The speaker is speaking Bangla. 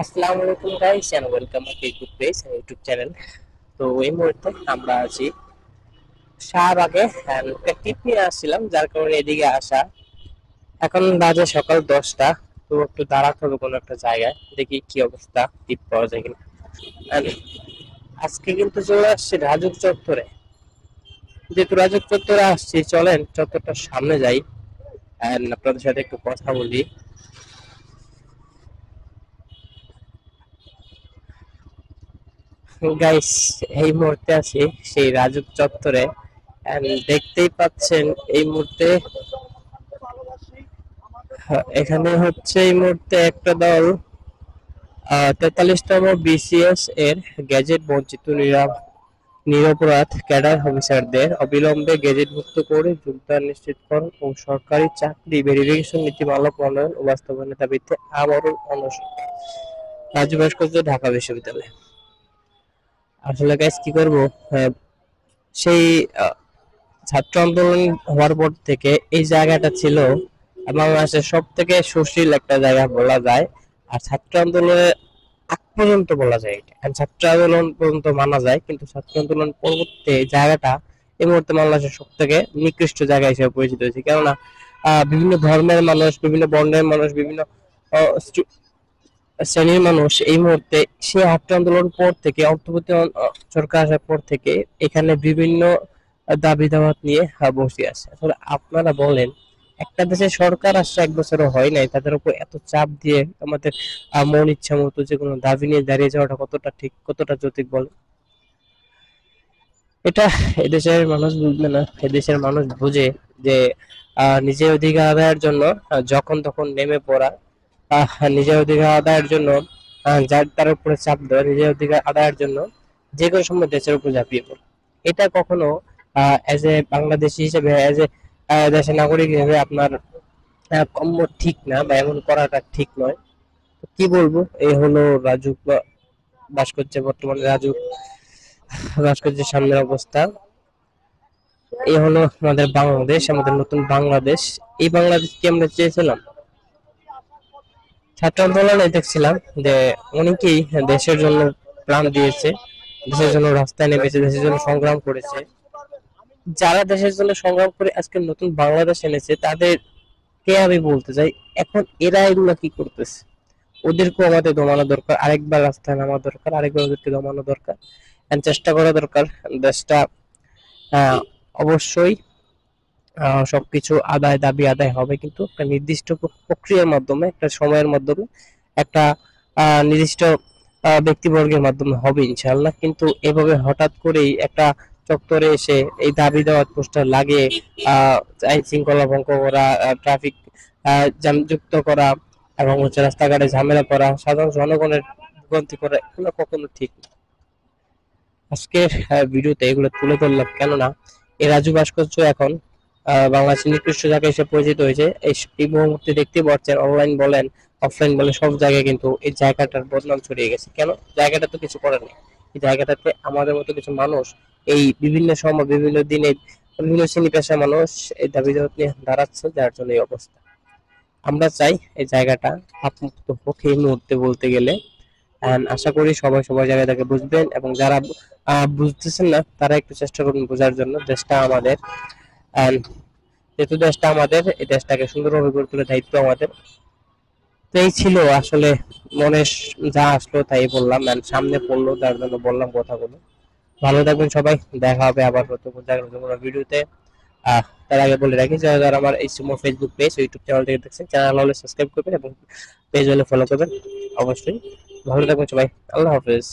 আসসালামু আলাইকুম guys and welcome to Facebook page YouTube channel. তো এই মুহূর্তে আমরা আছি শাহবাগে। একটা টিপ নিয়ে আসছিলাম, যার কারণে এদিকে আসা। এখন বাজে সকাল 10টা। তো একটু দাঁড়াতে হবে কোনো একটা জায়গায়, দেখি কি অবস্থা, টিপ পাওয়া যায় কিনা। And আজকে কিন্তু চলে আসছে রাজুক চত্বরে। যেহেতু রাজুক চত্বরে আসছি, চলেন চত্বরটার সামনে যাই and আপনাদের সাথে একটু কথা বলি। গাইস, এই মুহূর্তে আছি সেই রাজুক চত্বরে। And দেখতেই পাচ্ছেন এই মুহূর্তে এখানে হচ্ছে এই মুহূর্তে একটা দল 43তম বিসিএস এর গ্যাজেট বঞ্চিত নিরপরাধ ক্যাডার অফিসারদের অবিলম্বে গেজেটভুক্ত করে যোগদান নিশ্চিতকরণ ও সরকারি চাকরি ভেরিফিকেশন নীতিমালা প্রণয়ন ও বাস্তবায়নের দাবিতে আমরণ অনশন। রাজু ভাস্কর্য, ঢাকা বিশ্ববিদ্যালয়। আসলে গাইস কি করবো, সেই ছাত্র আন্দোলন হওয়ার পর থেকে এই জায়গাটা ছিল বাংলাদেশের সব থেকে সুশীল একটা জায়গা বলা যায়। আর ছাত্র আন্দোলনের আগ পর্যন্ত বলা যায় এটা, আর ছাত্র আন্দোলন পর্যন্ত মানা যায়, কিন্তু ছাত্র আন্দোলন পরবর্তী এই জায়গাটা এই মুহূর্তে বাংলাদেশের সব থেকে নিকৃষ্ট জায়গা হিসেবে পরিচিত হয়েছে। কেননা বিভিন্ন ধর্মের মানুষ, বিভিন্ন বর্ণের মানুষ, বিভিন্ন শ্রেণীর মানুষ এই মুহূর্তে সেই ছাত্র আন্দোলন পর থেকে অন্তর্বর্তী সরকার আসার পর থেকে এখানে বিভিন্ন দাবি দাওয়াত নিয়ে বসে আছে। আসলে আপনারা বলেন, একটা দেশে সরকার আসছে 1 বছরও হয় নাই, তাদের উপর এত চাপ দিয়ে আমাদের মন ইচ্ছা মতো যে কোনো দাবি নিয়ে দাঁড়িয়ে যাওয়াটা কতটা ঠিক, কতটা যৌক্তিক বলেন? এটা এদেশের মানুষ বুঝবে না। এদেশের মানুষ বুঝে যে নিজের অধিকার আদায়ের জন্য যখন তখন নেমে পড়া, নিজের অধিকার আদায়ের জন্য যার তার উপরে চাপ দেওয়া, নিজের অধিকার আদায়ের জন্য যে কোনো সময় দেশের উপর ঝাঁপিয়ে পড়ে। এটা কখনো এজ এ বাংলাদেশি হিসেবে, এজ এ দেশের নাগরিক হিসেবে আপনার কম্য ঠিক না, বা এমন করাটা ঠিক নয়। তো কি বলবো, এই হলো রাজু ভাস্কর্যের, বর্তমানে রাজু ভাস্কর্যের সামনের অবস্থা। এই হলো আমাদের বাংলাদেশ, আমাদের নতুন বাংলাদেশ। এই বাংলাদেশ কি আমরা চেয়েছিলাম? ছাত্র আন্দোলনে দেখছিলাম যে অনেকেই দেশের জন্য প্রাণ দিয়েছে, দেশের জন্য রাস্তায় নেমেছে, দেশের জন্য সংগ্রাম করেছে। যারা দেশের জন্য সংগ্রাম করে আজকে নতুন বাংলাদেশ এনেছে, তাদেরকে আমি বলতে চাই, এখন এরা এগুলা কি করতেছে? ওদেরকেও আমাদের দমানো দরকার, আরেকবার রাস্তায় নামা দরকার, আরেকবার ওদেরকে দমানো দরকার, and চেষ্টা করা দরকার দেশটা আহ, অবশ্যই সবকিছু দাবি আদায় হবে, কিন্তু একটা নির্দিষ্ট প্রক্রিয়ার মাধ্যমে, একটা সময়ের মাধ্যমে, একটা নির্দিষ্ট ব্যক্তিবর্গের মাধ্যমে হবে ইনশাআল্লাহ। কিন্তু এভাবে হঠাৎ করেই একটা চত্বরে এসে এই দাবি দেওয়ার পোস্টার লাগিয়ে আইন শৃঙ্খলা ভঙ্গ করা, ট্রাফিক জ্যাম যুক্ত করা, এবং হচ্ছে রাস্তাঘাটে ঝামেলা করা, সাধারণ জনগণের ভোগান্তি করা, এগুলো কখনো ঠিক না। আজকের ভিডিওতে এগুলো তুলে ধরলাম, কেননা এই রাজু ভাস্কর্য এখন বাংলাদেশের নিকৃষ্ট জায়গা হিসেবে পরিচিত হয়েছে। এই মুহূর্তে দেখতে পাচ্ছেন, অনলাইন বলেন অফলাইন বলেন সব জায়গায় কিন্তু এই জায়গাটার বদনাম ছড়িয়ে গেছে। কেন? জায়গাটা তো কিছু করার নেই। এই জায়গাটাতে আমাদের মতো কিছু মানুষ এই বিভিন্ন সময়, বিভিন্ন দিনে, বিভিন্ন শ্রেণী পেশার মানুষ এই দাবি দাওয়াত নিয়ে দাঁড়াচ্ছে, যার জন্য এই অবস্থা। আমরা চাই এই জায়গাটা আপমুক্ত হোক এই মুহূর্তে বলতে গেলে। আশা করি সবাই সবার জায়গাটাকে বুঝবেন, এবং যারা বুঝতেছেন না তারা একটু চেষ্টা করুন বোঝার জন্য। দেশটা আমাদের, and যেহেতু দেশটা আমাদের, এই দেশটাকে সুন্দরভাবে গড়ে তোলার দায়িত্ব আমাদের। তো এই ছিল আসলে মনে যা আসলো তাই বললাম, and সামনে পড়লো তার জন্য বললাম কথাগুলো। ভালো থাকবেন সবাই, দেখা হবে আবার নতুন কোনো ভিডিওতে। তার আগে বলে রাখি, যারা যারা আমার এই Sumo Facebook page, YouTube channel থেকে দেখছেন, চ্যানেল হলে সাবস্ক্রাইব করবেন এবং পেজ হলে ফলো করবেন অবশ্যই। ভালো থাকবেন সবাই, আল্লাহ হাফেজ।